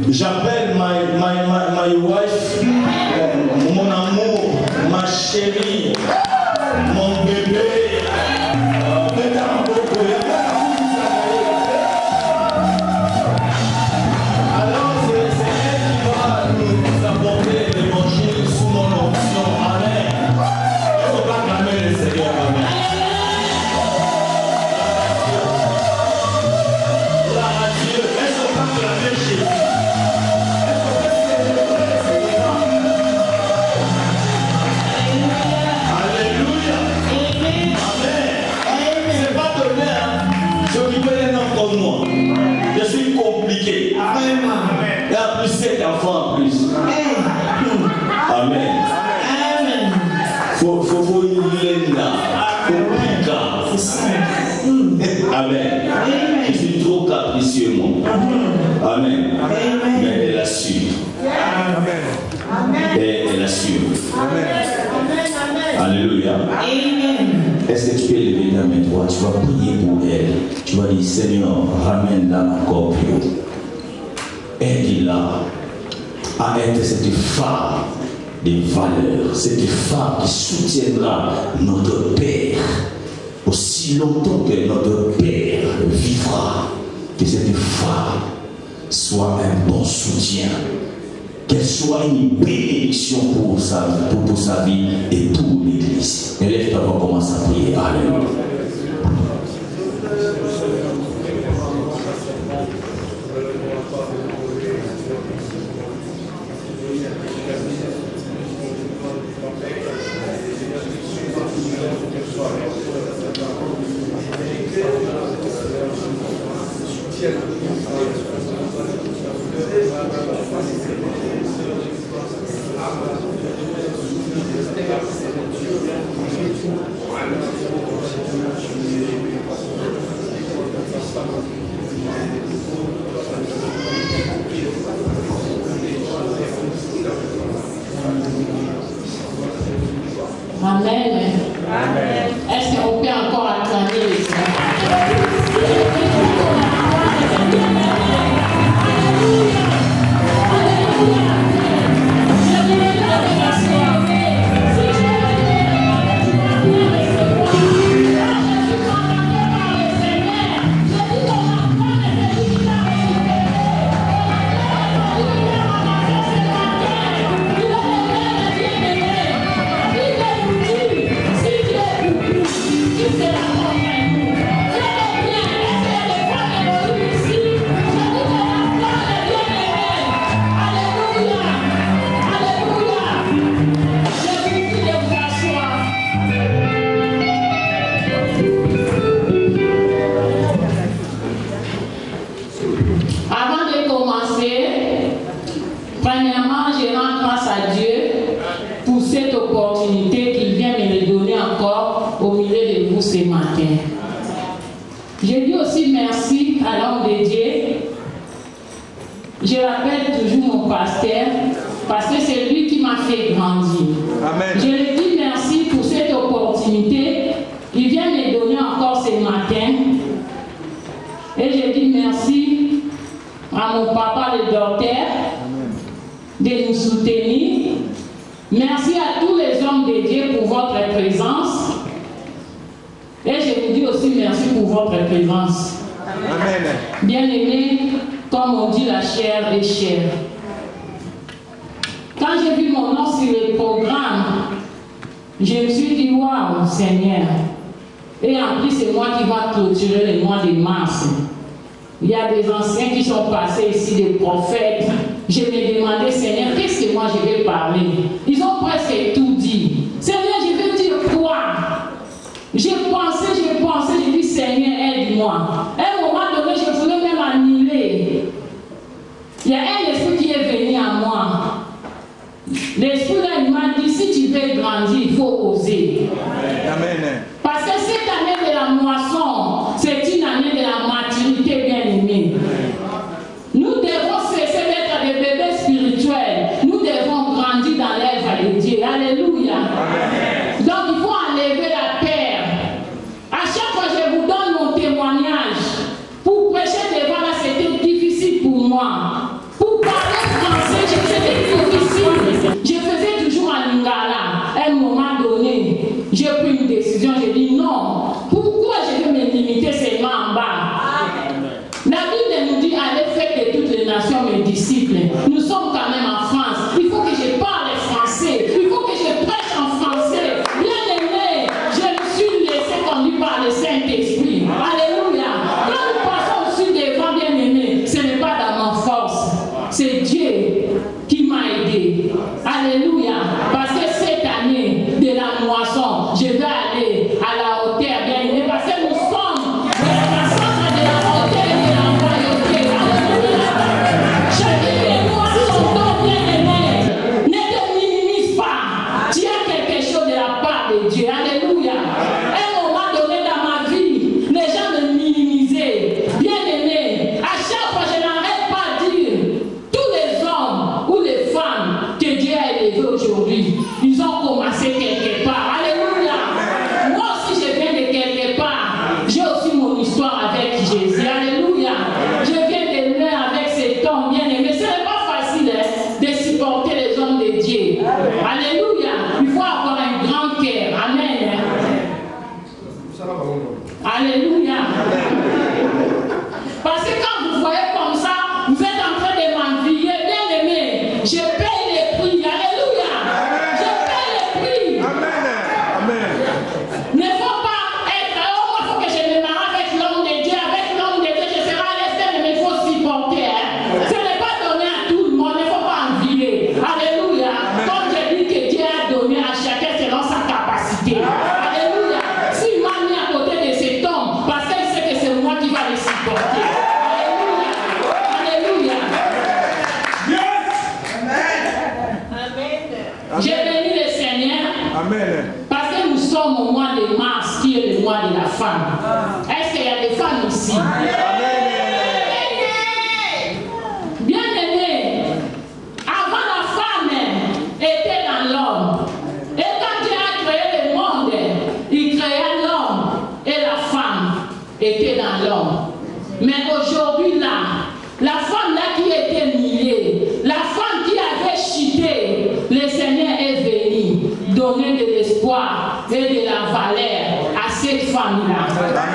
J'appelle my wife, mon amour, ma chérie, mon bébé. Alors c'est elle qui va nous apporter l'évangile sous mon onction. Amen. Il ne faut pas clamer le Seigneur. Amen. Je suis compliqué. Amen. Il y a plus 7 enfants en plus. Amen. Amen. Faut Amen. Je suis trop capricieux, moi. Amen. Mais elle assure. Amen. Et elle assure. Amen. Alléluia. Est-ce que tu peux lever ta main droite? Tu vas prier pour elle. Tu vas dire, Seigneur, ramène-la encore plus haut. Aide-la à être cette femme des valeurs, cette femme qui soutiendra notre Père aussi longtemps que notre Père vivra. Que cette femme soit un bon soutien, qu'elle soit une bénédiction pour sa vie et pour l'Église. Élève-toi, on commence à prier. Alléluia. Amen. Amen. Est-ce qu'on peut encore acclamer les Je rappelle toujours mon pasteur, parce que c'est lui qui m'a fait grandir. Amen. Je lui dis merci pour cette opportunité qu'il vient me donner encore ce matin. Et je dis merci à mon papa le docteur de nous soutenir. Merci à tous les hommes de Dieu pour votre présence. Et je vous dis aussi merci pour votre présence. Amen. Bien-aimés, comme on dit, la chair est chère. Quand j'ai vu mon nom sur le programme, je me suis dit, waouh, Seigneur. Et en plus, c'est moi qui va clôturer le mois de mars. Il y a des anciens qui sont passés ici, des prophètes. Je me demandais, Seigneur, qu'est-ce que moi je vais parler? Ils ont presque tout dit. Seigneur, je vais dire quoi? J'ai pensé, je dis, Seigneur, aide-moi. À un moment donné, je voulais même annuler. Il y a un esprit qui est venu à moi. L'esprit là, il m'a dit, si tu veux grandir, il faut oser. Amen. Parce que cette année de la moisson, c'est une année de la maturité, bien aimée. Nous devons cesser d'être des bébés spirituels. Nous devons grandir dans l'œuvre de Dieu. Alléluia. Amen. Donc il faut enlever la peur. À chaque fois que je vous donne mon témoignage, pour prêcher devant là, c'était difficile pour moi. Pour parler disciples. Nous sommes quand même en France. Il faut que je parle français. Il faut que je prêche en français. Bien aimé, je me suis laissé conduire par le Saint-Esprit. Alléluia. Quand nous passons au-dessus des vents, bien aimé, ce n'est pas dans ma force. C'est Dieu qui m'a aidé. Alléluia. Parce que cette année de la moisson, je vais aller à la hauteur, bien aimé. Parce que nous sommes de la centre de la hauteur et de la royauté. Alléluia. Chacun de nous a son don, bien aimé. Ne te minimise pas. Tu as quelque chose de la part de Dieu. Alléluia. Un moment donné dans ma vie, les gens me minimisaient. Bien aimé, à chaque fois, je n'arrête pas de dire tous les hommes ou les femmes que Dieu a élevés aujourd'hui, ils ont commencé quelque part. Alléluia. Moi aussi, je viens de quelque part. J'ai aussi mon histoire avec Jésus. Alléluia. Je viens de naître avec cet homme bien aimé. Ce n'est pas facile de supporter les hommes de Dieu. Alléluia. Il faut avoir un grand cœur. Amen. Alléluia. Parce que quand vous voyez comme ça, vous êtes en train de m'envier. Bien aimé, je paye les prix. Alléluia. Je paye les prix. Amen. Ne faut pas être, oh, moi, il faut que je me marie avec l'homme de Dieu. Avec l'homme de Dieu, je serai à l'extérieur, mais il faut supporter. Ce n'est pas donné à tout le monde. Il ne faut pas envier. Alléluia. Comme je dis que Dieu a donné à chacun selon sa capacité. Alléluia. S'il m'a mis à côté de cet homme, parce qu'il sait que c'est moi qui va le supporter. Alléluia. Alléluia. J'ai béni le Seigneur. Amen. Parce que nous sommes au mois de mars, qui est le mois de la femme. Est-ce qu'il y a des femmes ici? Bien aimé, avant la femme était dans l'homme. Et quand Dieu a créé le monde, il créa l'homme et la femme était dans l'homme. Mais aujourd'hui là, la femme là qui était niée, la femme qui avait chuté, le Seigneur est venu donner de l'espoir et de la valeur à cette femme-là.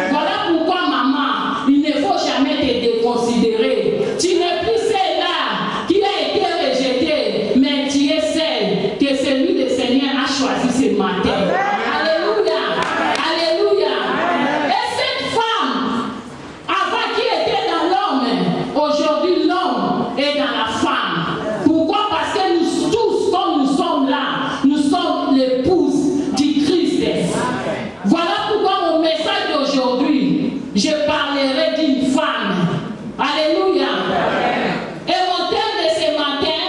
Voilà pourquoi, maman, il ne faut jamais te déconsidérer. Tu n'es plus celle-là qui a été rejetée, mais tu es celle que celui le Seigneur a choisi ce matin. Alléluia. Alléluia. Et cette femme, avant qui était dans l'homme, aujourd'hui l'homme est dans la femme. Pourquoi? Parce que nous tous, comme nous sommes là, nous sommes l'épouse du Christ. Voilà pourquoi mon message d'aujourd'hui, je parlerai d'une femme. Alléluia. Et mon thème de ce matin,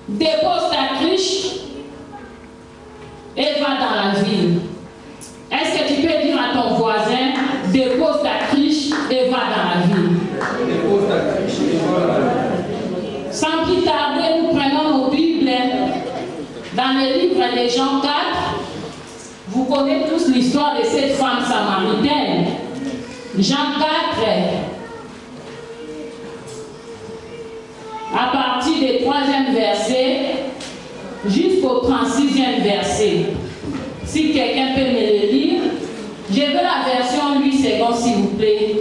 dépose ta cruche et va dans la ville. Est-ce que tu peux dire à ton voisin, dépose ta cruche et va dans la ville? Dépose ta cruche et va dans la ville. Sans plus tarder, nous prenons nos Bibles dans le livre de Jean 4. Vous connaissez tous l'histoire de cette femme samaritaine. Jean 4, à partir du 3e verset jusqu'au 36e verset. Si quelqu'un peut me le lire, je veux la version 8 secondes s'il vous plaît.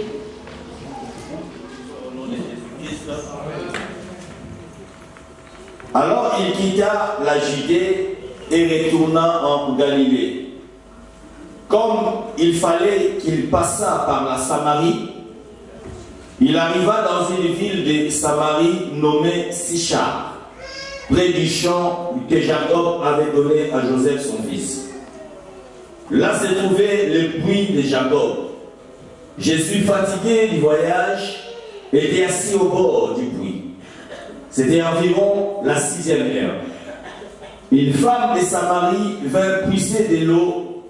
Alors il quitta la Judée et retourna en Galilée. Comme il fallait qu'il passât par la Samarie, il arriva dans une ville de Samarie nommée Sichar, près du champ que Jacob avait donné à Joseph son fils. Là se trouvait le puits de Jacob. Jésus, fatigué du voyage, était assis au bord du puits. C'était environ la 6e heure. Une femme de Samarie vint puiser de l'eau.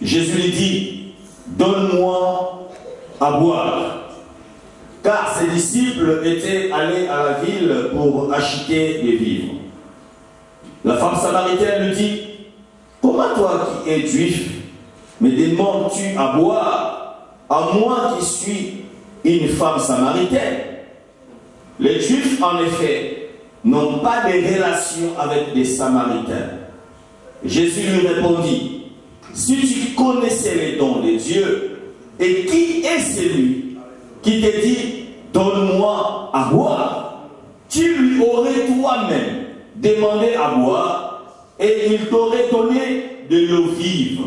Jésus lui dit, donne-moi à boire. Car ses disciples étaient allés à la ville pour acheter des vivres. La femme samaritaine lui dit, comment toi qui es juif, me demandes-tu à boire, à moi qui suis une femme samaritaine? Les Juifs, en effet, n'ont pas de relation avec les Samaritains. Jésus lui répondit, si tu connaissais les dons de Dieu, et qui est celui qui te dit, donne-moi à boire. Tu lui aurais toi-même demandé à boire et il t'aurait donné de l'eau vive.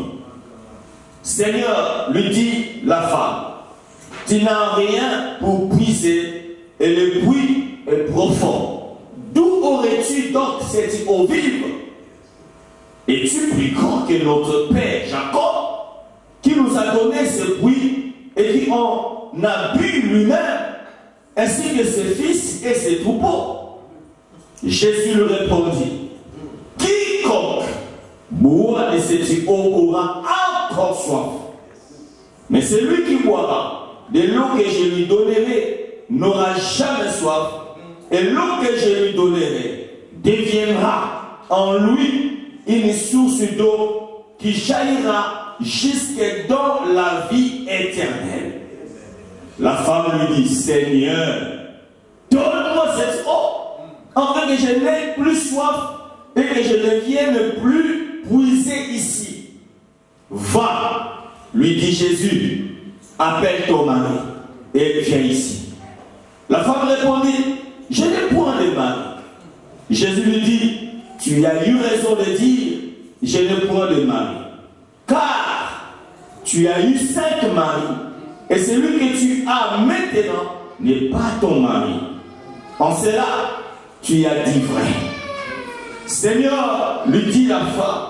Seigneur, lui dit la femme, tu n'as rien pour puiser et le puits est profond. D'où aurais-tu donc cette eau vive? Es-tu plus grand que notre père Jacob, qui nous a donné ce puits et qui en a bu lui-même, ainsi que ses fils et ses troupeaux? Jésus lui répondit, quiconque boira de cette eau aura encore soif. Mais celui qui boira de l'eau que je lui donnerai n'aura jamais soif, et l'eau que je lui donnerai deviendra en lui une source d'eau qui jaillira jusque dans la vie éternelle. La femme lui dit, Seigneur, donne-moi cette eau, afin que je n'ai plus soif et que je ne vienne plus puiser ici. Va, lui dit Jésus, appelle ton mari et viens ici. La femme répondit, je n'ai point de mari. Jésus lui dit, tu as eu raison de dire, je n'ai point de mari. Car tu as eu 5 maris, et celui que tu as maintenant n'est pas ton mari. En cela, tu as dit vrai. Seigneur, lui dit la femme,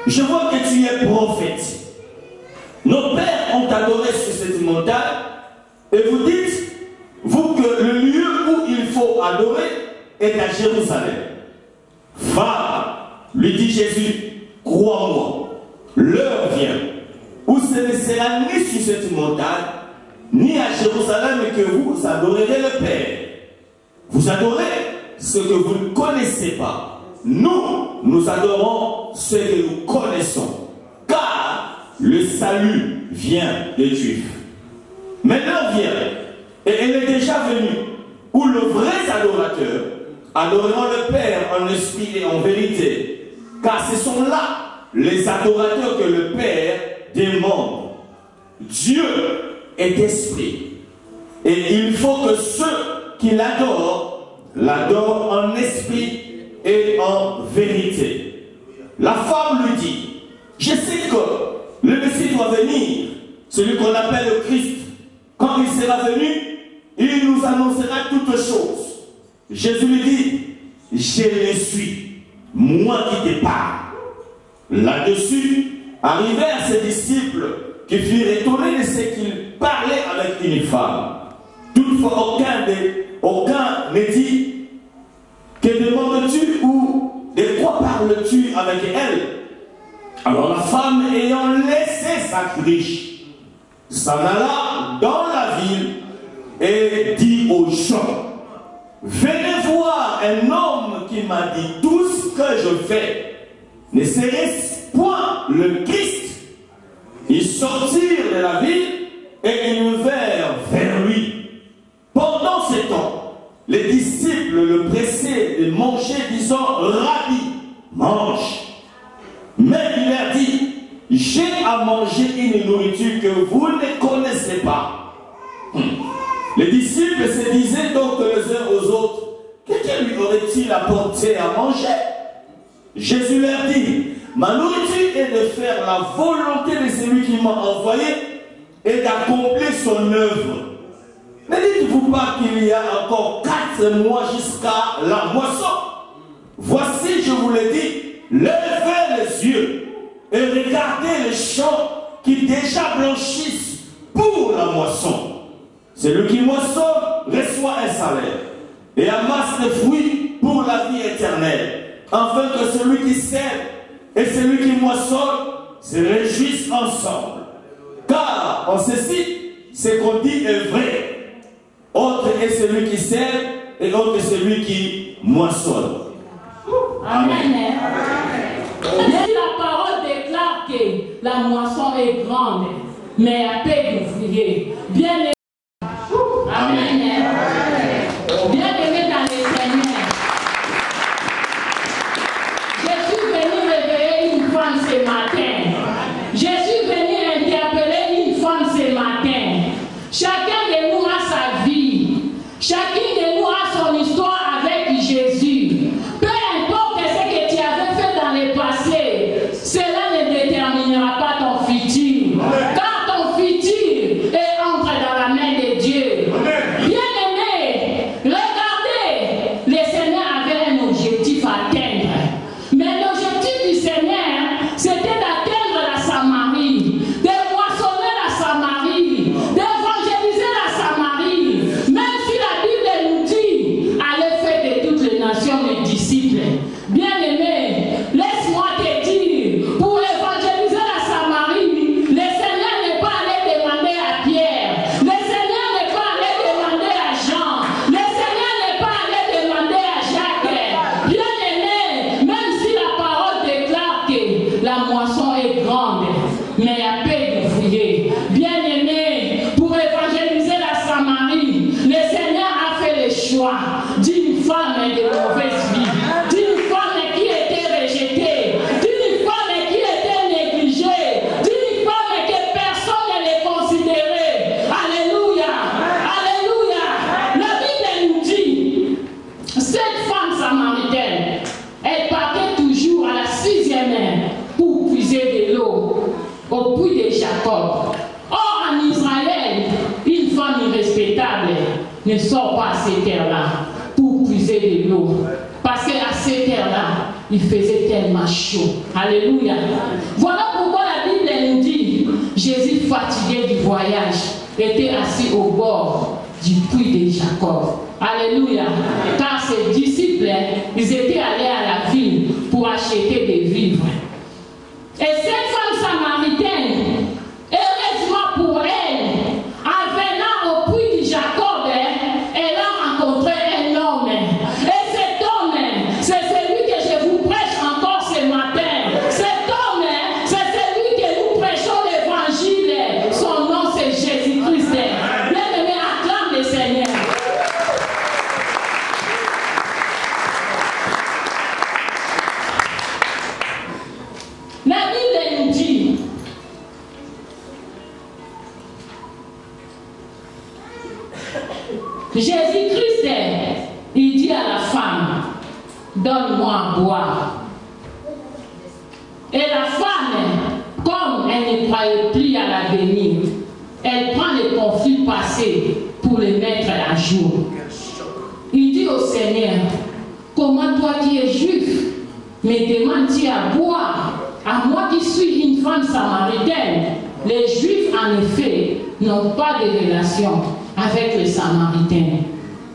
je vois que tu es prophète. Nos pères ont adoré sur cette montagne, et vous dites, vous, que le lieu où il faut adorer est à Jérusalem. Va, lui dit Jésus, crois-moi, l'heure vient où ce ne sera ni sur cette montagne, ni à Jérusalem que vous adorerez le Père. Vous adorez ce que vous ne connaissez pas. Nous adorons ce que nous connaissons, car le salut vient des Juifs. Mais l'heure vient, et elle est déjà venue, où le vrai adorateur adoreront le Père en esprit et en vérité, car ce sont là les adorateurs que le Père demande. Dieu est esprit, et il faut que ceux qui l'adorent en esprit et en vérité. La femme lui dit, je sais que le Messie doit venir, celui qu'on appelle le Christ. Quand il sera venu, il nous annoncera toutes choses. Jésus lui dit, je le suis, moi qui te parle. Là-dessus, arrivèrent ses disciples qui furent étonnés de ce qu'il parlait avec une femme. Toutefois, aucun ne dit, que demandes-tu ou de quoi parles-tu avec elle? Alors la femme, ayant laissé sa cruche, s'en alla dans la ville et dit aux gens, venez voir un homme qui m'a dit tout ce que je fais. Ne serait-ce point le Christ? Ils sortirent de la ville et ils vinrent vers lui. Pendant ce temps, les disciples le pressaient de manger, disant, Rabbi, mange. Mais il leur dit, j'ai à manger une nourriture que vous ne connaissez pas. Les disciples se disaient donc les uns aux autres, que lui aurait-il apporté à manger? Jésus leur dit, ma nourriture est de faire la volonté de celui qui m'a envoyé et d'accomplir son œuvre. Ne dites-vous pas qu'il y a encore 4 mois jusqu'à la moisson? Voici, je vous l'ai dit, levez les yeux et regardez les champs qui déjà blanchissent pour la moisson. Celui qui moissonne reçoit un salaire et amasse des fruits pour la vie éternelle, afin que celui qui sème et celui qui moissonne se réjouissent ensemble. Car en ceci, ce qu'on dit est vrai. Autre est celui qui sème et autre est celui qui moissonne. Amen. Amen. La parole déclare que la moisson est grande, mais à peu d'ouvriers. Bien aimé. Amen. Bien aimé dans le Seigneur. Je suis venu réveiller une femme ce matin. Je suis venu interpeller une femme ce matin. Chacun de nous a sa vie. Jacob. Or, en Israël, une femme irrespectable ne sort pas à ces terres-là pour puiser de l'eau. Parce qu'à ces terres-là, il faisait tellement chaud. Alléluia. Voilà pourquoi la Bible nous dit, Jésus, fatigué du voyage, était assis au bord du puits de Jacob. Alléluia. Car ses disciples, ils étaient allés à la ville pour acheter des vivres. Et cette femme samaritaine, heureusement pour elle, en venant au puits de Jacob, elle a rencontré un homme. Et cet homme, c'est celui que je vous prêche encore ce matin. Cet homme, c'est celui que nous prêchons l'évangile. Son nom, c'est Jésus-Christ. Bien-aimé, acclame le Seigneur. La Bible nous dit, Jésus-Christ, il dit à la femme, donne-moi à boire. Et la femme, comme elle ne croyait plus à l'avenir, elle prend les conflits passés pour les mettre à jour. Il dit au Seigneur, comment toi qui es juif, me demandes-tu à boire? À moi qui suis une femme samaritaine. Les Juifs, en effet, n'ont pas de relation avec les Samaritains.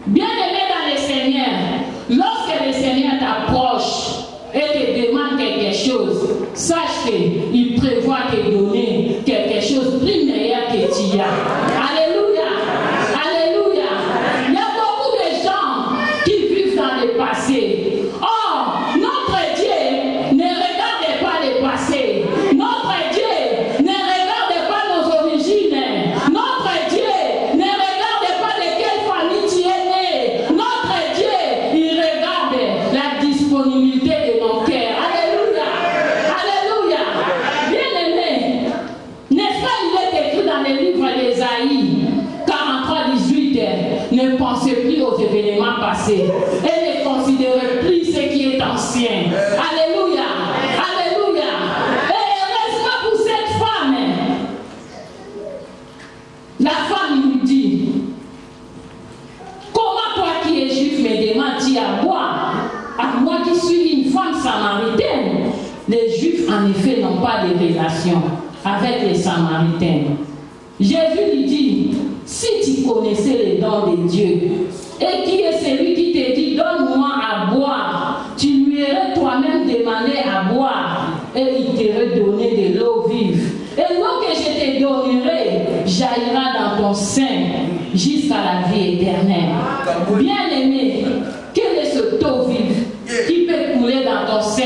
Bien-aimé dans le Seigneur, lorsque le Seigneur t'approche et te demande quelque chose, sache qu'il prévoit te donner quelque chose de plus meilleur que tu as. Alléluia. Alléluia. Il y a beaucoup de gens qui vivent dans le passé. Or, notre Dieu ne regarde pas le passé. Notre Dieu ne regarde pas nos origines. Notre Dieu ne regarde pas de quelle famille tu es né. Notre Dieu, il regarde la disponibilité de nos cœurs. Alléluia. Alléluia. Bien-aimé, n'est-ce pas, il est écrit dans le livre d'Ésaïe 43-18, ne pensez plus aux événements passés et ne considérez plus ce qui est ancien. Alléluia. Alléluia. Et heureusement pour cette femme, la femme lui dit, comment toi qui es juif me demandes-tu à boire? À moi qui suis une femme samaritaine. Les Juifs en effet n'ont pas de relation avec les Samaritains. Jésus lui dit, si tu connaissais les dons de Dieu, et qui est celui qui te dit, donne-moi à boire, tu lui aurais toi-même demandé à boire, et il t'aurait donné de l'eau vive. Et l'eau que je te donnerai jaillira dans ton sein jusqu'à la vie éternelle. Bien-aimé, quelle est cette eau vive qui peut couler dans ton sein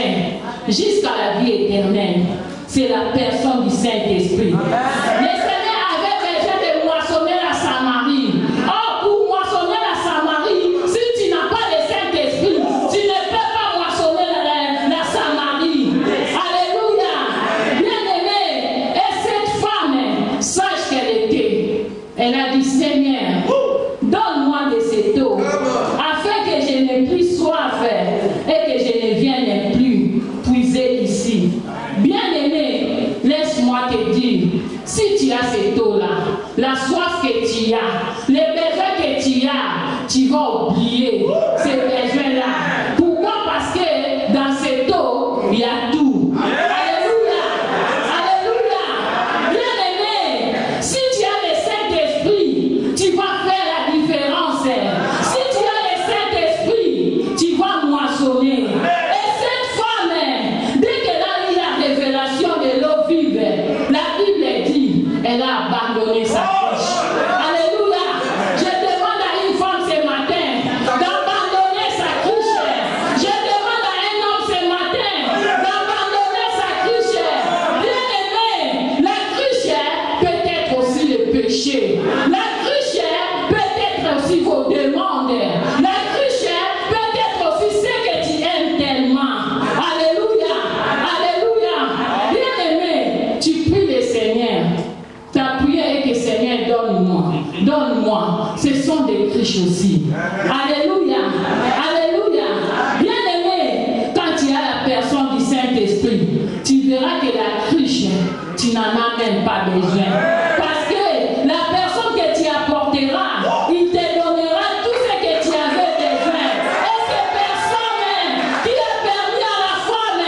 jusqu'à la vie éternelle? C'est la personne du Saint-Esprit. Le Seigneur avait besoin de moissonner la Samarie. Or, pour moissonner la Samarie, si tu n'as pas le Saint-Esprit, tu ne peux pas moissonner la Samarie. Alléluia. Bien-aimé, et cette femme, sache qu'elle était. Elle a dit, Seigneur, donne-moi de cette eau, afin que je n'ai plus soif et que je ne vienne plus puiser ici. Bien-aimé, laisse-moi te dire, si tu as cette eau-là, la soif que tu as, les besoins que tu as, tu vas oublier ces besoins-là. Pourquoi? Parce que dans cette eau, il y a tout. Alléluia. Alléluia. Bien-aimé, si tu as le Saint-Esprit, tu vas faire la différence. Si tu as le Saint-Esprit, tu vas moissonner. Et cette femme, dès qu'elle a eu la révélation de l'eau vive, la Bible dit, elle a abandonné sa fiche. Alléluia. Je demande à une femme ce matin d'abandonner sa fiche. Je demande à un homme ce matin d'abandonner sa fiche. Bien-aimé, la cruche peut être aussi le péché. La cruche peut être aussi vos demandes. La cruche peut être aussi ce que tu aimes tellement. Alléluia. Alléluia. Bien-aimé, tu pries le Seigneur. Ta prière est que Seigneur, donne-moi. Donne-moi. Ce sont des cruches aussi. Alléluia. Alléluia. Bien-aimé, quand tu as la personne du Saint-Esprit, tu verras que la cruche, tu n'en as même pas pas besoin. Parce que la personne que tu apporteras, il te donnera tout ce que tu avais besoin. Et cette personne qui a permis à la femme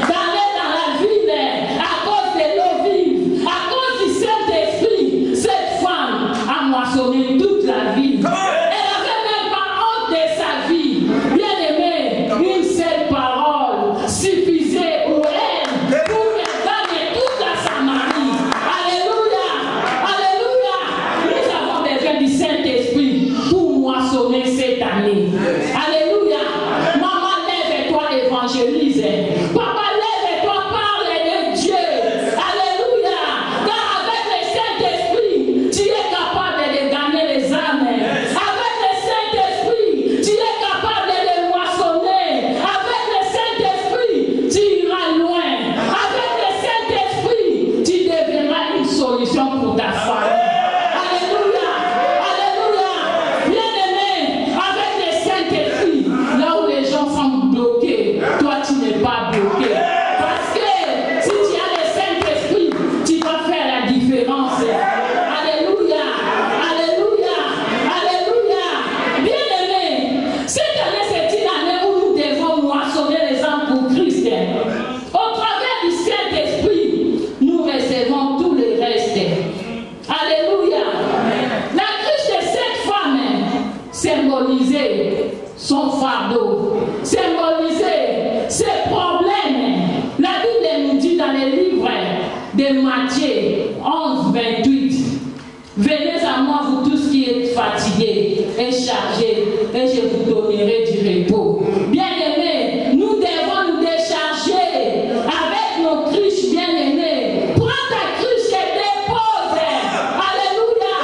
d'aller dans la ville à cause de l'eau vive, à cause du Saint-Esprit, cette femme a moissonné toute la ville. Elle n'avait même pas honte de sa vie. Bien aimé, une seule parole suffisait pour elle, pour qu'elle gagne toute la Samarie. Alléluia, alléluia. Nous avons besoin du Saint-Esprit pour moissonner cette année. Alléluia. Maman, lève-toi, évangélise. Papa, lève-toi, parle de Dieu. Alléluia. Car avec le Saint-Esprit, tu es capable de gagner les âmes. Avec le Saint-Esprit, tu es capable de les moissonner. Avec le Saint-Esprit, tu iras loin. Avec le Saint-Esprit, tu deviendras une solution pour ta famille. Alléluia, alléluia. Bien-aimé, avec le Saint-Esprit, là où les gens sont bloqués, toi tu n'es pas bloqué. Parce que si tu as le Saint-Esprit, tu vas faire la différence. Alléluia, alléluia, alléluia. Bien-aimé, cette année c'est une année où nous devons moissonner les âmes pour Christ. Au travers du Saint-Esprit, nous recevons tout le reste. Alléluia. La cruche de cette femme symbolisait son fardeau, symbolisait ses problèmes. La Bible nous dit dans les livres de Matthieu 11, 28, venez à moi vous tous qui êtes fatigués et chargés, et je vous donnerai du repos. Bien-aimés, nous devons nous décharger avec nos cruches, bien-aimés. Prends ta cruche et dépose. Alléluia,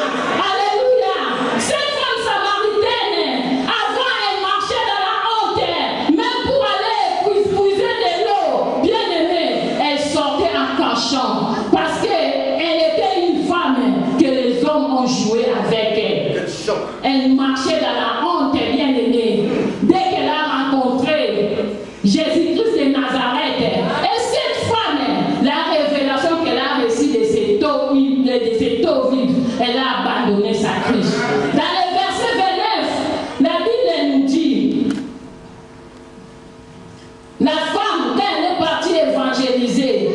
alléluia. Cette femme samaritaine, avant elle marchait dans la honte, même pour aller puiser de l'eau, bien-aimée, elle sortait en cachant, parce qu'elle était une femme que les hommes ont joué avec elle. Elle marchait dans la honte, bien-aimée. Dès qu'elle a rencontré Jésus-Christ de Nazareth, et cette femme, la révélation qu'elle a reçue de cette eau vive, elle a abandonné sa cruche. Dans le verset 29, la Bible nous dit, la femme, quand elle est partie évangéliser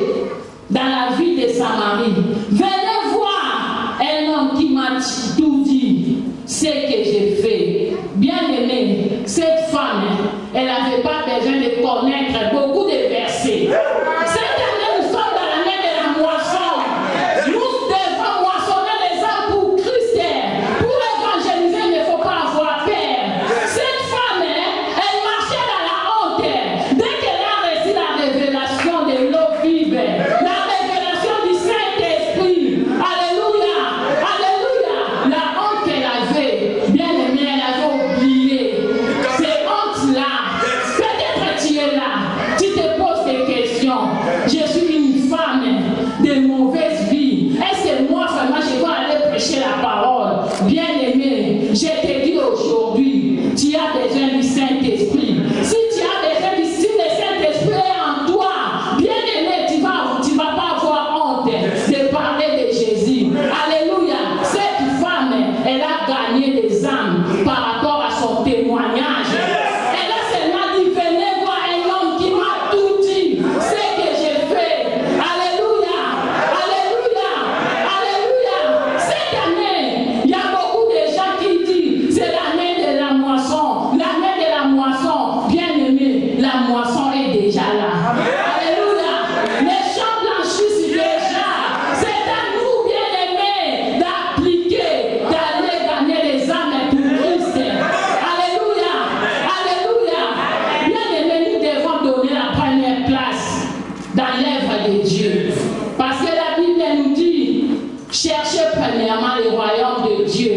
dans la ville de Samarie, venez voir un homme qui m'a tout dit, ce que j'ai fait. Bien-aimé, cette femme, elle n'avait pas besoin de connaître beaucoup de versets. Cette année, nous sommes dans l'année de la moisson. Nous devons moissonner les âmes pour Christ. Pour évangéliser, il ne faut pas avoir peur. Cette femme, elle marchait dans la honte. Dès qu'elle a reçu la révélation de l'eau vive, la révélation du Saint-Esprit, alléluia, alléluia, la honte qu'elle avait, bien aimée, elle avait oublié. Ces hontes-là, peut-être tu es là, tu te poses des questions. Je suis une femme de mauvaise vie. Est-ce que moi, vraiment, je dois aller prêcher la parole? Bien aimé, je te dis aujourd'hui, tu as besoin du Saint-Esprit. Si tu as besoin du Saint-Esprit est en toi, bien aimé, tu vas pas avoir honte de parler de Jésus. Alléluia. Cette femme, elle a gagné des âmes par rapport à son témoignage. Elle a seulement dit, venez voir un homme qui m'a tout dit, ce que j'ai fait. Alléluia, alléluia, alléluia. Cette année, il y a beaucoup de gens qui disent, c'est l'année de la moisson. L'année de la moisson, bien aimé, la moisson est déjà là. Alléluia. Les champs blanchissent déjà. C'est à nous, bien aimés, d'appliquer, d'aller gagner les âmes pour Christ. Alléluia, alléluia. Bien aimés, nous devons donner la première place dans l'œuvre de Dieu. Parce que la Bible nous dit, cherchez premièrement le royaume de Dieu.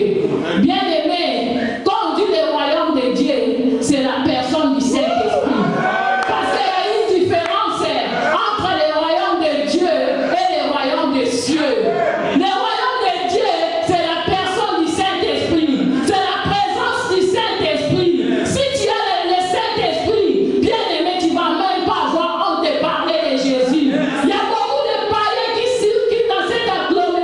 Bien aimé, quand on dit le royaume de Dieu, c'est la personne du Saint-Esprit. Parce qu'il y a une différence entre le royaume de Dieu et le royaume des cieux. Le royaume de Dieu, c'est la personne du Saint-Esprit. C'est la présence du Saint-Esprit. Si tu as le Saint-Esprit, bien aimé, tu ne vas même pas avoir honte de parler de Jésus. Il y a beaucoup de païens qui circulent dans cette agglomération.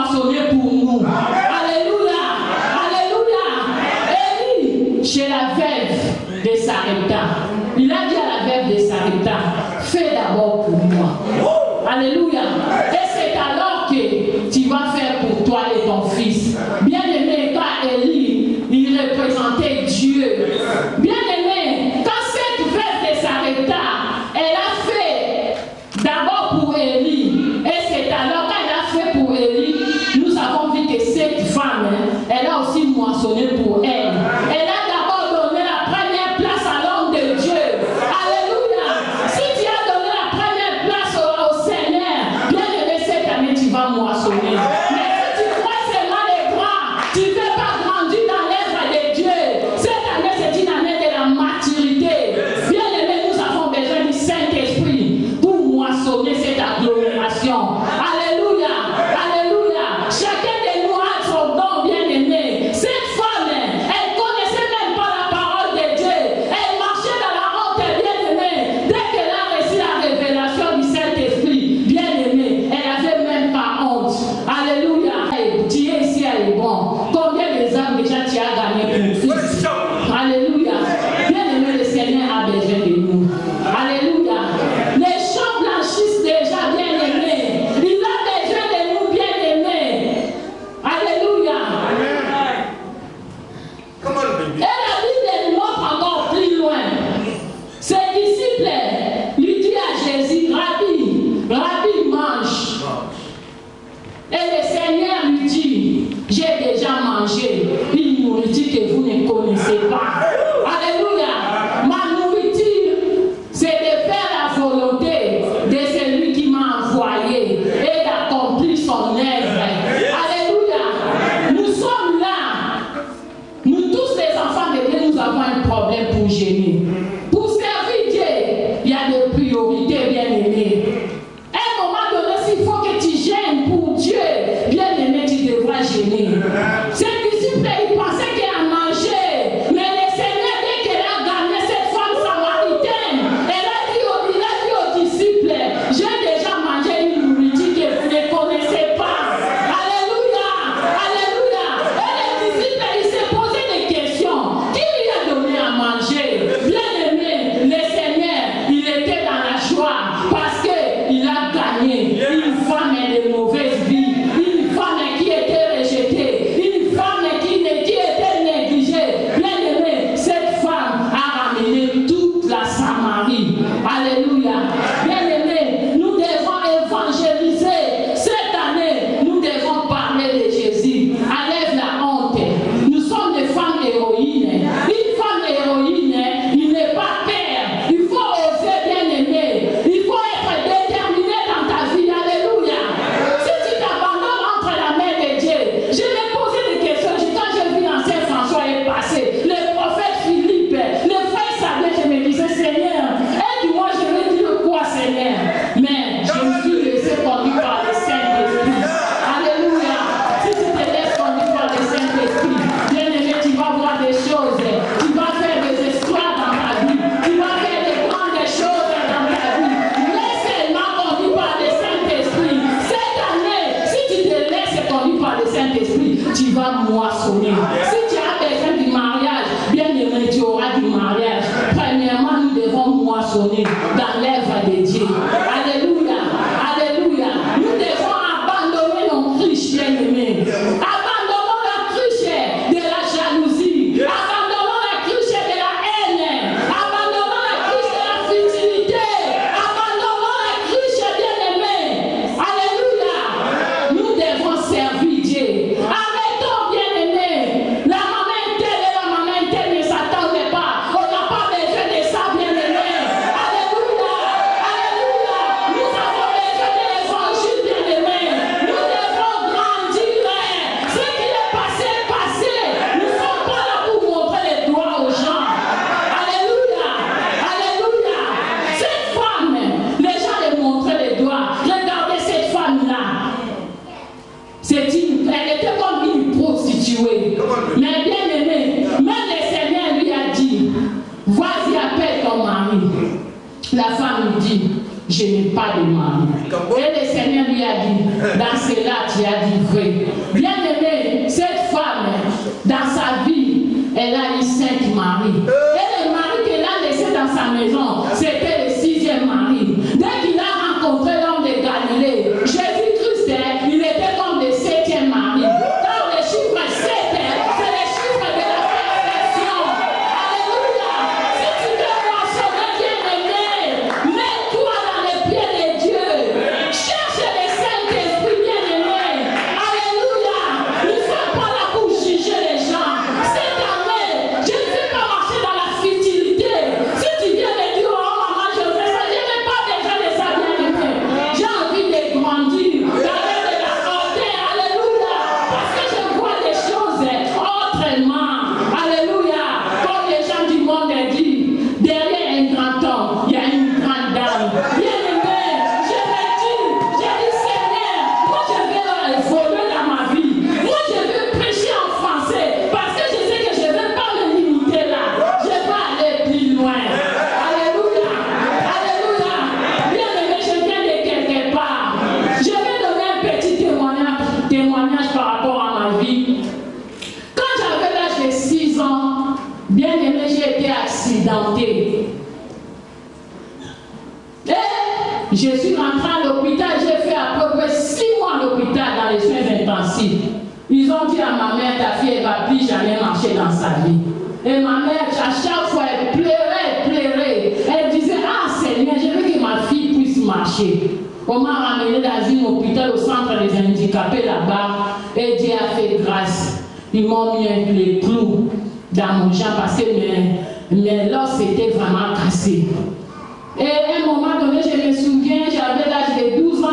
moissonner pour nous. Alléluia. Alléluia. Élie, chez la veuve de Sarepta, il a dit à la veuve de Sarepta, fais d'abord pour moi. Alléluia. Et c'est alors que tu vas faire pour toi et ton fils. Bien aimé, quand Élie, il représentait Dieu. Bien aimé, quand cette veuve de Sarepta, elle a fait d'abord pour Élie. Et c'est alors qu'elle a fait pour Élie, nous avons vu que cette femme, elle a aussi moissonné pour elle. Elle a d'abord donné la première place à l'homme de Dieu. Alléluia. Si tu as donné la première place au Seigneur, bien aimé, cette année tu vas moissonner. Mais si tu crois seulement les bras, tu ne veux pas grandir dans l'œuvre de Dieu. Cette année c'est une année de la maturité. Bien aimé, nous avons besoin du Saint-Esprit pour moissonner cette agglomération. Alléluia. Alléluia. Chacun de nous a son don, bien aimé. Cette femme, elle connaissait même pas la parole de Dieu. Elle marchait dans la honte, bien aimé. Dès qu'elle a reçu la révélation du Saint-Esprit, bien aimé, elle avait même pas honte. Alléluia. Tu es ici à Hébron. Combien des âmes déjà tu as gagné pour Christ? Alléluia. Bien aimé, le Seigneur a besoin de nous. Alléluia. Les champs blanchissent déjà, bien aimé. Il a besoin de nous, bien aimé. Alléluia. Et la Bible nous montre encore plus loin. Ses disciples lui disent à Jésus, Rabbi, mange. Et le Seigneur lui dit, j'ai déjà mangé une nourriture que vous ne connaissez pas. Alléluia. Ma nourriture, c'est de faire la volonté de celui qui m'a envoyé et d'accomplir son œuvre. Alléluia. Nous sommes là. Nous tous les enfants de Dieu, nous avons un problème pour gêner. Pour servir Dieu, il y a des priorités, bien aimées. À un moment donné, s'il faut que tu gênes pour Dieu, bien aimé, tu devras gêner. Ces disciples, ils pensaient qu'à manger, mais le Seigneur, dès qu'elle a gagné cette femme samaritaine, il a dit aux disciples, j'ai déjà mangé une nourriture que vous ne connaissez pas. Alléluia, alléluia. Et les disciples, ils se posaient des questions. Qui lui a donné à manger? Bien aimé, le Seigneur, il était dans la joie parce qu'il a gagné une femme de mauvaise vie, une femme qui était rejetée, une femme qui était négligée. Bien aimé, cette femme a ramené toute la Samarie. Alléluia. Bien aimé, nous devons évangéliser. Cette année, nous devons parler de Jésus. Enlève la honte. Nous sommes des femmes héroïnes. Une femme héroïne, il n'est pas peur. Il faut oser, bien aimé. Il faut être déterminé dans ta vie. Alléluia. Si tu t'abandonnes entre la main de Dieu, je vais poser des questions. Quand j'ai vu l'ancien François est passé, le prophète Philippe, le frère Sabin, je me disais, Seigneur, aide-moi, je vais dire quoi, Seigneur? Mais je me suis laissé conduire par le Saint-Esprit. Alléluia. Si tu te laisses conduire par le Saint-Esprit, bien aimé, tu vas voir des choses. Tu vas faire des exploits dans ta vie. Tu vas faire des grandes choses dans ta vie. Laisse seulement conduire par le Saint-Esprit. Cette année, si tu te laisses conduire par le Saint-Esprit, tu vas moissonner. Si tu as besoin du mariage, bien aimé, tu auras du mariage. Premièrement, nous devons moissonner dans l'œuvre de Dieu. Alléluia. Alléluia. Nous devons abandonner nos criches, bien aimés. Abandonnons la cruche de la jalousie. Abandonnons la cruche de la haine. Abandonnons la cruche de la futilité. Abandonnons la cruche, bien aimés. Alléluia. Nous devons servir Dieu. Arrêtons, bien aimés. La maman telle et la maman telle ne s'attendent pas. On n'a pas besoin de ça, bien aimés. Alléluia. Alléluia. Nous avons besoin de l'évangile, bien aimés. Nous devons grandir. Ce qui est passé est passé. Nous ne sommes pas là pour montrer les doigts aux gens. Alléluia. Alléluia. Cette femme, les gens les montraient les doigts. Regardez cette femme-là. Elle était comme une prostituée. Mais bien aimé, même le Seigneur lui a dit, vas-y, appelle ton mari. La femme lui dit, je n'ai pas de mari. Et le Seigneur lui a dit, dans cela tu as dit vrai. Bien aimé, cette femme, dans sa vie, elle a eu 5 maris. Et le mari qu'elle a laissé dans sa maison, c'était le 6e mari. Dès qu'il a rencontré l'homme de Galilée, Jésus-Christ, il était comme le 7e mari. Car le chiffre 7, c'est le chiffre de la perfection. Alléluia. Si tu veux mentionner bien-aimé, mets-toi dans les pieds de Dieu. Cherche le Saint-Esprit bien-aimé. Alléluia. Ne sois pas là pour juger les gens. Cette année, je ne vais pas marcher dans la futilité. Si tu viens me dire, oh maman, je fais ça, je n'ai pas déjà de ça bien-aimé. J'ai envie de grandir, d'aller de la hauteur. Alléluia. Parce que je vois des choses autrement. Alléluia. Comme les gens du monde disent, derrière un grand homme, il y a une grande dame. Bien-aimé, je me dis, Seigneur, moi je vais évoluer dans ma vie. Moi je veux prêcher en français parce que je sais que je ne vais pas me limiter là. Je vais aller plus loin. Alléluia. Alléluia. Bien-aimé, je viens de quelque part. Je vais donner un petit témoignage par rapport à ma vie. Quand j'avais l'âge de 6 ans, bien aimé, j'ai été accidenté. Et je suis rentrée à l'hôpital, j'ai fait à peu près 6 mois à l'hôpital dans les soins intensifs. Ils ont dit à ma mère, ta fille, elle ne va plus jamais marcher dans sa vie. Et ma mère, à chaque fois, elle pleurait. Elle disait, ah Seigneur, je veux que ma fille puisse marcher. On m'a ramené dans un hôpital au centre des handicapés là-bas. Et Dieu a fait grâce. Ils m'ont mis les clous dans mon jambe parce que mes l'os était vraiment cassé. Et à un moment donné, je me souviens, j'avais l'âge de 12 ans.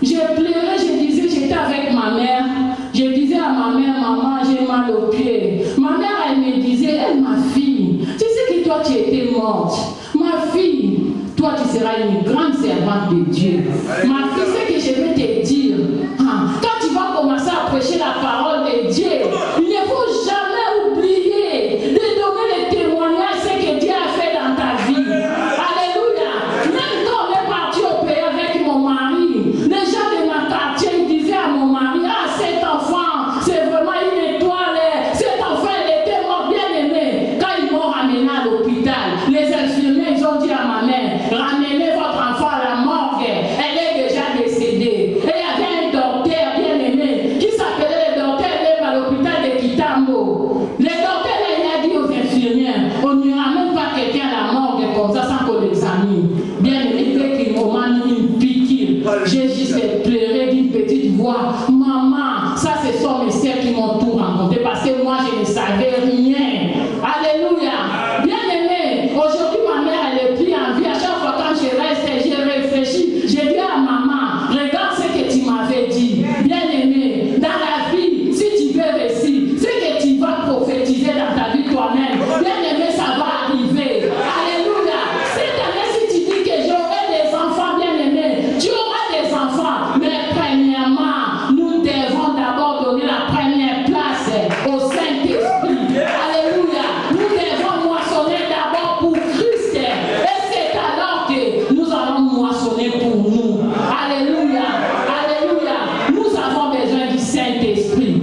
Je pleurais, je disais, j'étais avec ma mère. Je disais à ma mère, maman, j'ai mal aux pieds. Ma mère, elle me disait, ma fille, tu sais que toi, tu étais morte. Ma fille, toi, tu seras une grande servante de Dieu. Ma fille, ce que je vais te dire, quand tu vas commencer à prêcher la parole de Dieu, il ne faut jamais oublier de donner le témoignage de ce que Dieu a fait dans ta vie. Alléluia. Même quand on est parti au pays avec mon mari, les gens de ma quartier disaient à mon mari, ah, cet enfant, c'est vraiment une étoile. Cet enfant, il était mort bien aimé. Quand ils m'ont ramené à l'hôpital, les infirmiers, ils ont dit à ma mère, ramenez votre enfant à la morgue. Elle est déjà décédée. Et il y avait un docteur bien aimé qui s'appelait le docteur à l'hôpital de Kitambo. Le docteur, il a dit aux infirmières, on ne ramène pas quelqu'un à la morgue comme ça sans qu'on l'examine. Bien aimé, dès qu'ils m'ont mis une piqûre, j'ai juste pleuré d'une petite voix. Maman, ça ce sont mes sœurs qui m'ont tout raconté parce que moi je ne savais rien. Alléluia. Bien aimé, aujourd'hui ma mère elle est plus en vie. À chaque fois quand je reste, je réfléchis. Je dis à maman, regarde ce que tu m'avais dit. Bien aimé, dans la vie, si tu veux réussir, ce que tu vas prophétiser dans ta vie toi-même, bien aimé, ça va arriver. Alléluia. Cette année, si tu dis que j'aurai des enfants, bien aimé, tu auras des enfants. Mais premièrement, nous devons d'abord donner la première place au Saint-Esprit. Alléluia. Nous devons moissonner d'abord pour Christ. Et c'est alors que nous allons moissonner pour nous. Alléluia. Alléluia. Nous avons besoin du Saint-Esprit.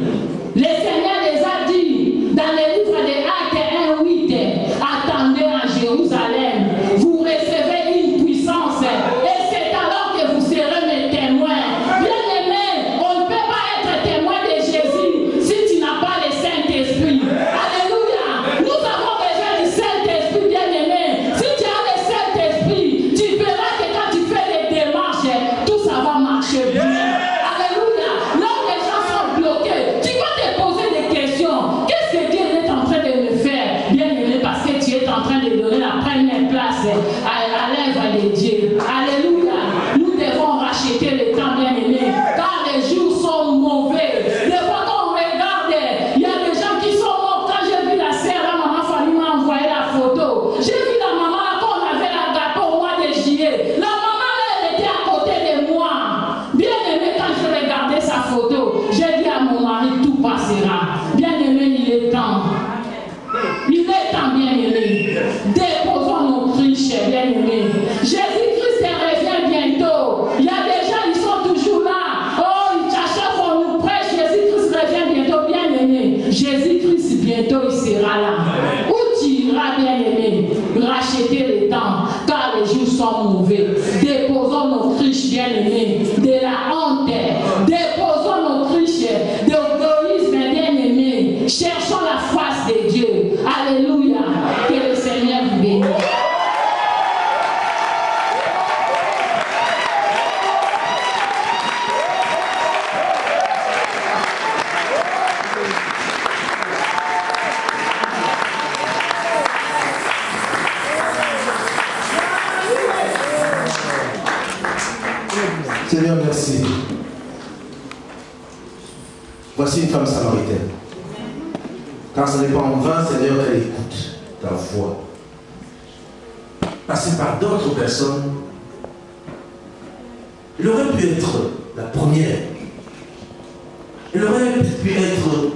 Le Seigneur les a dit dans le livre des Actes 1:8, attendez en Jérusalem, vous recevez une puissance et c'est alors que vous serez mes témoins. Bien aimé, on ne peut pas être témoin de Jésus si tu n'as pas le Saint-Esprit. Alléluia. Nous avons besoin du Saint-Esprit, bien aimé. Si tu as le Saint-Esprit, tu verras que quand tu fais des démarches, tout ça va marcher bien. Alléluia. Là où les gens sont bloqués, tu vas te poser des questions. Qu'est-ce que Dieu est en train de me faire? Bien aimé, parce que tu es en train de donner la première place à l'œuvre de Dieu. Alléluia. Nous devons racheter le temps, bien aimé, car les jours sont mauvais. Des fois quand on regarde, il y a des gens qui sont morts. Quand j'ai vu la sœur, la maman Fanny m'a envoyé la photo. J'ai vu la maman là quand on avait la gâteau au mois de juillet. La maman là, elle était à côté de moi. Bien aimé, quand je regardais sa photo, j'ai dit à mon mari, tout passera. Bien aimé, il est temps. Il est temps, bien aimé. Déposons nos triches, bien aimé. Jésus-Christ revient bientôt. Il y a des Voici une femme samaritaine. Car ce n'est pas en vain, Seigneur, qu'elle écoute ta voix. Passée par d'autres personnes, elle aurait pu être la première. Elle aurait pu être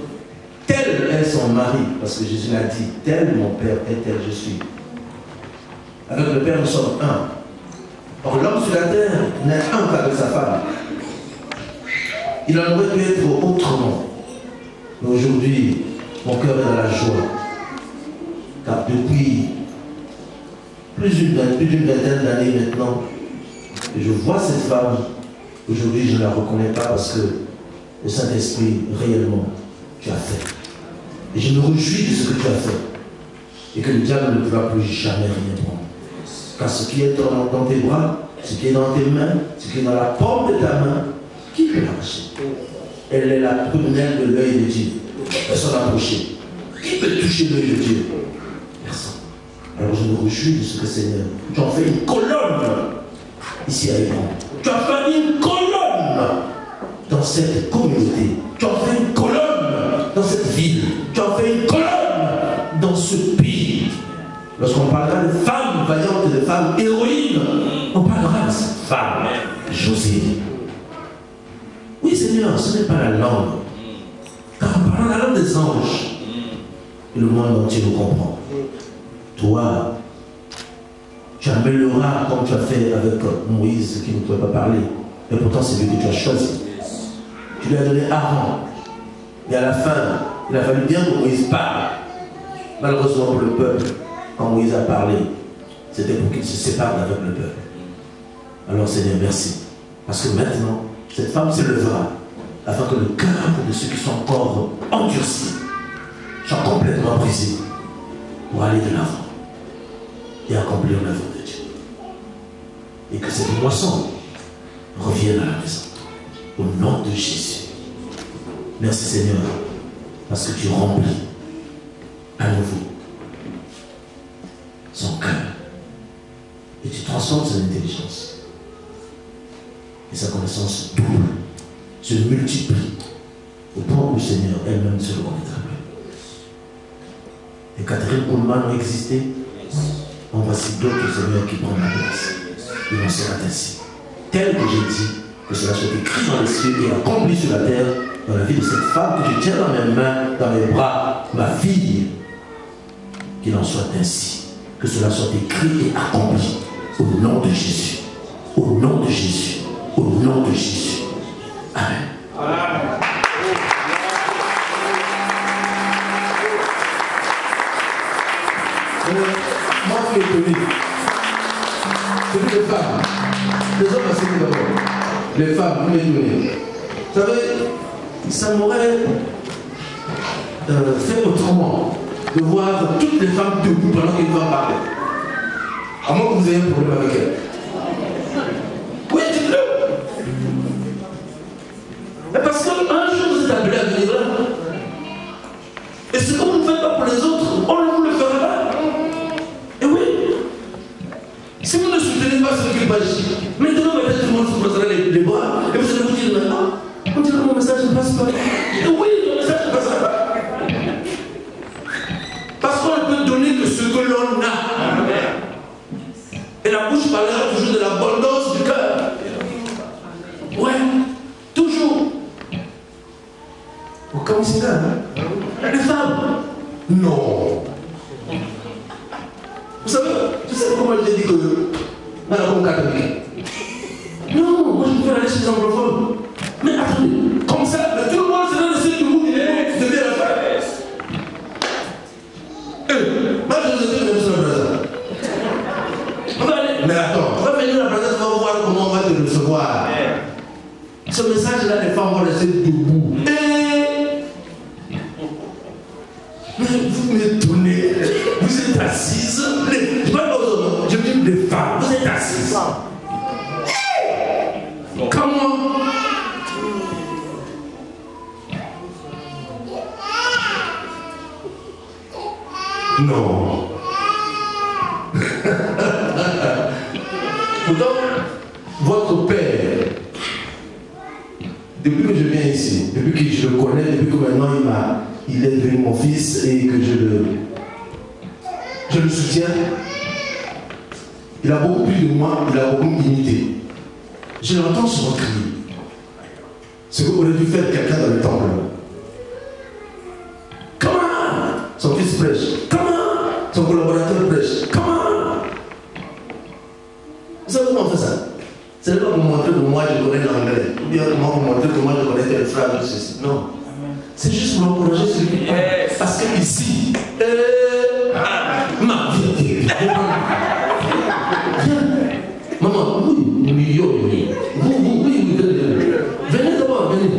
tel est son mari, parce que Jésus l'a dit, tel mon Père est tel je suis. Avec le Père, nous sommes un. Or, l'homme sur la terre n'est un qu'avec sa femme. Il en aurait pu être autrement. Mais aujourd'hui, mon cœur est dans la joie. Car depuis plus d'une vingtaine d'années maintenant, je vois cette femme. Aujourd'hui, je ne la reconnais pas parce que le Saint-Esprit, réellement, tu as fait. Et je me réjouis de ce que tu as fait. Et que le diable ne pourra plus jamais rien prendre. Car ce qui est dans tes bras, ce qui est dans tes mains, ce qui est dans la paume de ta main, qui peut l'arracher? Elle est la prunelle de l'œil de Dieu. Personne n'a approché. Qui peut toucher l'œil de Dieu? Personne. Alors je me réjouis de ce que Seigneur, tu as fait une colonne ici à Hébron. Tu as fait une colonne dans cette communauté. Tu as fait une colonne dans cette ville. Tu as fait une colonne dans ce pays. Lorsqu'on parlera de femmes vaillantes et de femmes héroïnes, on parlera de cette femme, Josée. Oui, Seigneur, ce n'est pas la langue. Car en parlant la langue des anges, et le monde entier nous comprend. Toi, tu amélioreras comme tu as fait avec Moïse qui ne pouvait pas parler. Mais pourtant, c'est lui que tu as choisi. Tu lui as donné Aaron. Et à la fin, il a fallu bien que Moïse parle. Malheureusement pour le peuple, quand Moïse a parlé, c'était pour qu'il se sépare avec le peuple. Alors Seigneur, merci. Parce que maintenant, cette femme se lèvera afin que le cœur de ceux qui sont encore endurcis soit complètement brisé pour aller de l'avant et accomplir l'œuvre de Dieu. Et que cette moisson revienne à la maison. Au nom de Jésus. Merci Seigneur, parce que tu remplis à nouveau son cœur et tu transformes son intelligence et sa connaissance double se multiplie au point où Seigneur elle-même se reconnaîtra plus. Et Catherine Pullman a existé, en voici d'autres Seigneur qui prennent la place. Il en sera ainsi. Tel que j'ai dit, que cela soit écrit dans les cieux et accompli sur la terre, dans la vie de cette femme que je tiens dans mes mains, dans mes bras, ma fille. Qu'il en soit ainsi. Que cela soit écrit et accompli. Au nom de Jésus. Au nom de Jésus. Au nom de Jésus. Amen. Amen. Moi, je suis étonné. C'est que les femmes, les hommes, c'est d'abord. Les femmes, vous m'étonnez. Vous savez, ça m'aurait fait autrement de voir toutes les femmes debout pendant qu'une femme parle. À moins que vous ayez un problème avec elle. Oui, dites-le. Mais parce qu'un jour vous êtes appelé à venir là. Et ce que vous ne faites pas pour les autres, on ne vous le fera pas. Et oui. Si vous ne soutenez pas ce qu'il passe, maintenant peut-être tout le monde se posera les bras et vous allez vous dire maintenant, on dirait que mon message ne passe pas. Et oui, le message ne passera pas. Parce qu'on ne peut donner que ce que l'on a. Et la bouche parlera toujours de l'abondance du cœur. Ouais, toujours. Comme c'est là, hein? Les femmes. Non. Vous savez comment je dis que dans la conquête catholique. Non, moi je peux aller chez les anglophones. Mais attendez, comme ça, tout le monde sera laissé debout et de bien la faire. Moi je vous ai dit même sur le Brésil. On va aller. Mais attends, on va venir à la Brésil, on va voir comment on va te recevoir. Ce message-là, les femmes vont rester debout. Mais vous m'étonnez. Vous êtes assises. Je dis les femmes, vous êtes assises. Comment? Non. Pourtant, votre père depuis que je viens ici, depuis que je le connais, depuis que maintenant il est devenu mon fils et que je le soutiens, il a beaucoup plus de moi, il a beaucoup d'unité. Je l'entends souvent crier. Ce qu'aurait dû faire quelqu'un dans le temple. Comment? Son fils prêche. Comment? Son collaborateur prêche. Comment? Vous savez comment on fait ça? Ce n'est pas pour montrer que moi je connais l'anglais, ou bien pour montrer que moi je connais telle phrase ou ceci. Non. C'est juste pour encourager celui qui parle. Parce que ici, viens. Maman, oui, venez d'abord, venez.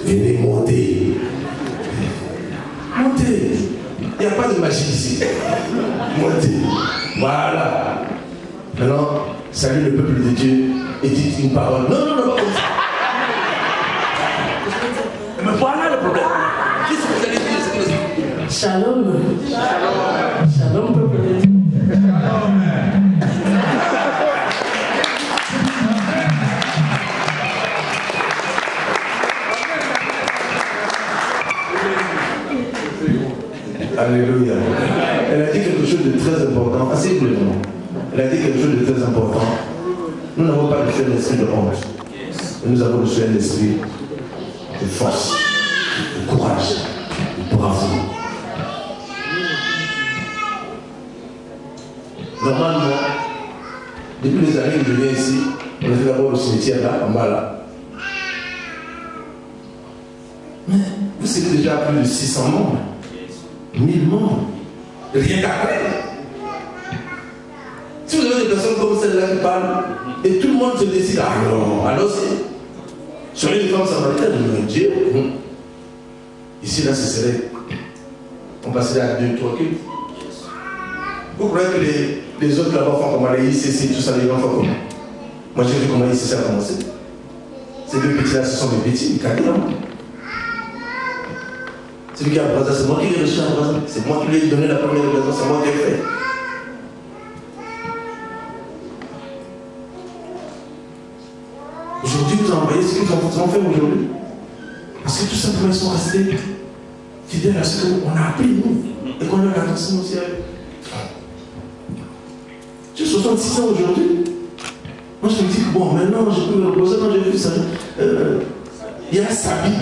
Venez monter. Montez. Il n'y a pas de magie ici. Montez. Voilà. Maintenant, salut le peuple de Dieu et dites une parole. Non, pas comme ça. Mais voilà le problème. Qu'est-ce que vous allez dire? Shalom. Shalom, peuple de Dieu. Alléluia. Elle a dit quelque chose de très important. Asseyez-vous. Elle a dit quelque chose de très important. Nous n'avons pas reçu un esprit de honte. Nous avons reçu un esprit de force, de courage, de bravoure. Normalement, depuis les années que je viens ici, on était d'abord au cimetière là, en bas là. Mais vous savez déjà plus de 600 membres, 1000 membres, rien qu'après. Si vous avez des personnes comme celle-là qui parlent, et tout le monde se décide, ah non, alors c'est. Sur les femmes samaritaines, je me dis, ici là, ce serait. On passerait à 2-3 cultes. Vous croyez que les autres là-bas font comment les ICC, tout ça, les gens font comment? Moi j'ai vu comment ICC a commencé. Ces deux petits là, ce sont des petits, ils cadrent. Celui qui a Brazza, c'est moi qui l'ai reçu à Brazza. C'est moi qui lui ai donné la première raison, c'est moi qui l'ai fait. Aujourd'hui, vous envoyez ce qu'ils ont fait aujourd'hui. Parce que tout simplement, ils sont restés fidèles à ce qu'on a appris, nous, et qu'on leur a enseigné aussi à eux. J'ai 66 ans aujourd'hui. Moi, je me dis que bon, maintenant, je peux me reposer quand j'ai vu ça. Il y a Sabi.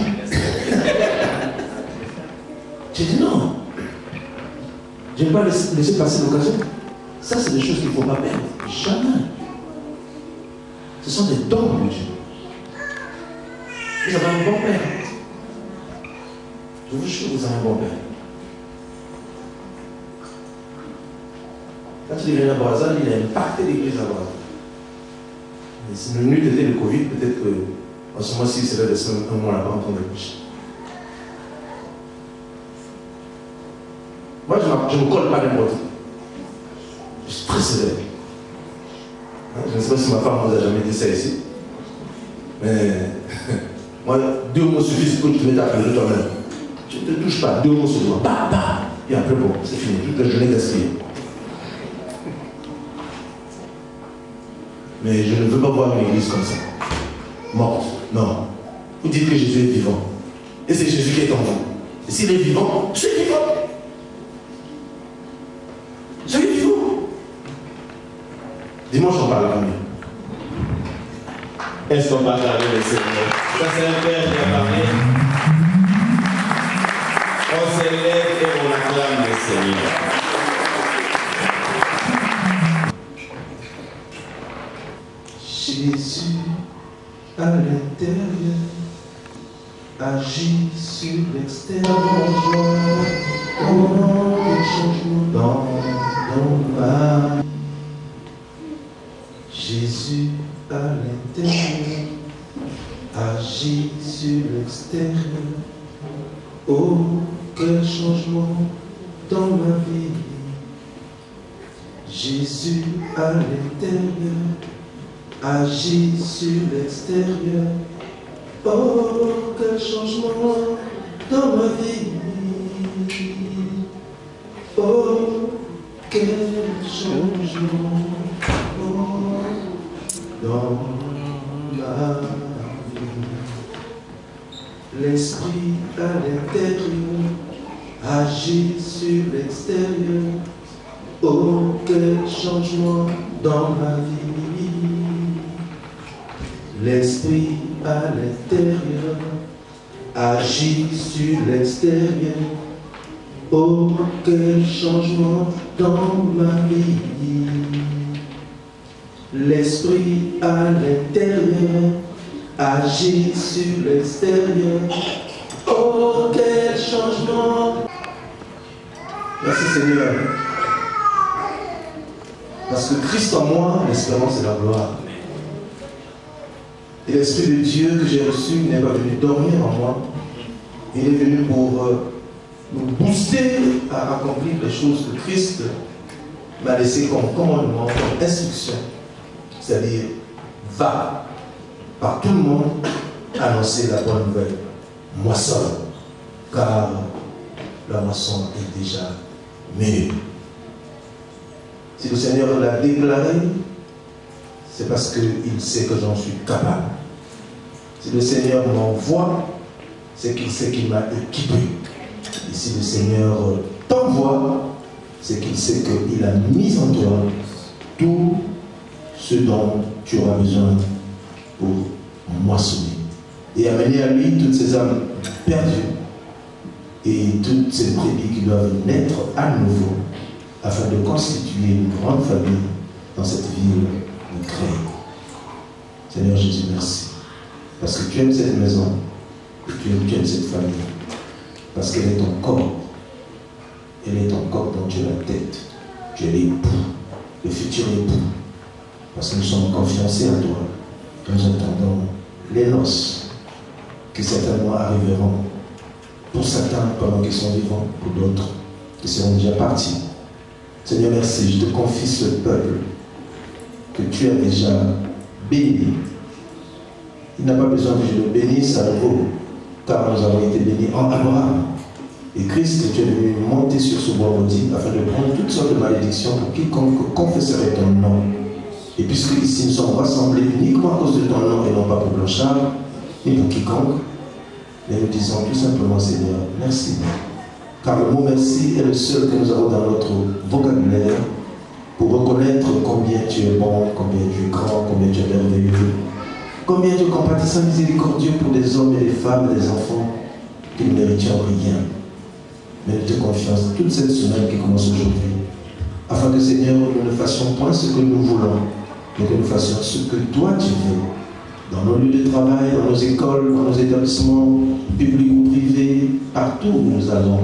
J'ai dit non. Je ne vais pas laisser passer l'occasion. Ça, c'est des choses qu'il ne faut pas perdre. Jamais. Ce sont des dons de Dieu. Vous avez un bon père. Je vous jure, vous avez un bon père. Quand il est venu à Brazza, il a impacté l'église à Brazza. Et si le nuit était le Covid, peut-être qu'en ce moment-ci, il serait resté un mois là-bas en train de prêcher. Moi, je ne me colle pas n'importe où. Je suis très sévère. Je ne sais pas si ma femme vous a jamais dit ça ici. Mais moi, 2 mots suffisent pour que tu mettes à pleurer toi-même. Tu ne te touches pas, 2 mots sur moi. Et après, bon, c'est fini. Toute la journée gaspillée. Mais je ne veux pas voir une église comme ça. Morte. Non. Vous dites que Jésus est vivant. Et c'est Jésus qui est en vous. Et s'il est vivant, je suis vivant. Je suis vivant. Dimanche, on parlera mieux. Est-ce qu'on va regarder le Seigneur? Ça, c'est un Père qui a parlé. On s'élève et on acclame le Seigneur. Jésus à l'intérieur agit sur l'extérieur. Comment les changements dans ma vie. Jésus à l'intérieur agit sur l'extérieur. Oh, quel changement dans ma vie. Jésus à l'intérieur agit sur l'extérieur. Oh, quel changement dans ma vie. Oh, quel changement dans ma vie. L'esprit à l'intérieur agit sur l'extérieur. Oh, quel changement dans ma vie. L'esprit à l'intérieur agit sur l'extérieur. Oh, quel changement dans ma vie. L'esprit à l'intérieur agit sur l'extérieur. Oh, quel changement. Merci Seigneur. Parce que Christ en moi, l'espérance et la gloire. Et l'Esprit de Dieu que j'ai reçu n'est pas venu dormir en moi. Il est venu pour nous booster à accomplir les choses que Christ m'a laissé comme commandement, comme instruction. C'est-à-dire, va par tout le monde annoncer la bonne nouvelle. Moisson, car la moisson est déjà mûre. Si le Seigneur l'a déclaré, c'est parce qu'il sait que j'en suis capable. Si le Seigneur m'envoie, c'est qu'il sait qu'il m'a équipé. Et si le Seigneur t'envoie, c'est qu'il sait qu'il a mis en toi tout ce dont tu auras besoin pour moissonner. Et amener à lui toutes ces âmes perdues et toutes ces brebis qui doivent naître à nouveau afin de constituer une grande famille dans cette ville de Créé. Seigneur Jésus, merci. Parce que tu aimes cette maison et tu aimes cette famille. Parce qu'elle est ton corps. Elle est ton corps dont tu es la tête. Tu es l'époux, le futur époux. Parce que nous sommes confiancés à toi. Nous attendons les noces qui certainement arriveront. Pour certains pendant qu'ils sont vivants, pour d'autres qui seront déjà partis. Seigneur, merci. Je te confie ce peuple que tu as déjà béni. Il n'a pas besoin que je le bénisse à nouveau, car nous avons été bénis en Abraham. Et Christ, tu es venu monter sur ce bois maudit afin de prendre toutes sortes de malédictions pour quiconque confesserait ton nom. Et puisque ici nous sommes rassemblés uniquement à cause de ton nom et non pas pour Blanchard, ni pour quiconque, mais nous disons tout simplement, Seigneur, merci. Car le mot merci est le seul que nous avons dans notre vocabulaire pour reconnaître combien tu es bon, combien tu es grand, combien tu es merveilleux, combien tu es compatissant, miséricordieux pour des hommes et des femmes et des enfants qui ne méritions rien. Mais nous te confions toute cette semaine qui commence aujourd'hui, afin que, Seigneur, nous ne fassions point ce que nous voulons, mais que nous fassions ce que toi tu veux, dans nos lieux de travail, dans nos écoles, dans nos établissements publics ou privés, partout où nous allons,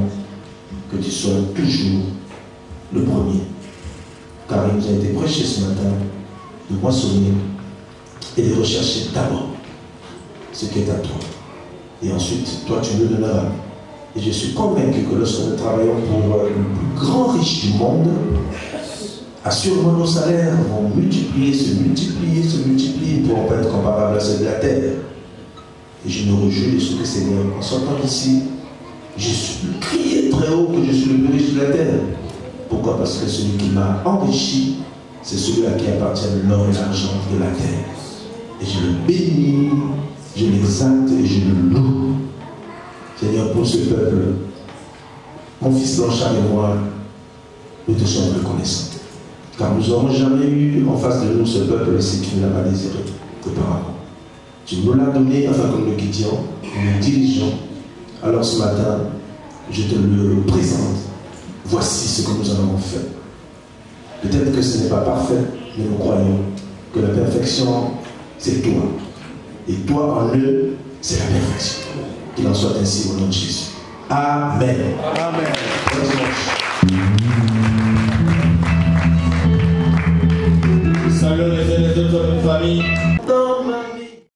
que tu sois toujours le premier. Car il nous a été prêché ce matin de moissonner et de rechercher d'abord ce qui est à toi. Et ensuite, toi tu nous donneras. Et je suis convaincu que lorsque nous travaillons pour le plus grand riche du monde, assurément nos salaires vont multiplier, se multiplier, se multiplier, ils ne pourront pas être comparables à ceux de la terre. Et je me réjouis de ce que Seigneur, en sortant d'ici, je suis crié très haut que je suis le plus riche de la terre. Pourquoi? Parce que celui qui m'a enrichi, c'est celui-là qui appartient l'or et l'argent de la terre. Et je le bénis, je l'exalte et je le loue. Seigneur, pour ce peuple, mon fils Blanchard et moi, nous te sommes reconnaissants. Car nous n'aurons jamais eu en face de nous ce peuple si tu ne l'as pas désiré auparavant. Tu nous l'as donné afin que nous le quittions, nous nous dirigeons. Alors ce matin, je te le présente. Voici ce que nous avons fait. Peut-être que ce n'est pas parfait, mais nous croyons que la perfection, c'est toi. Et toi en eux, c'est la perfection. Qu'il en soit ainsi au nom de Jésus. Amen. Amen. Bonne dimanche.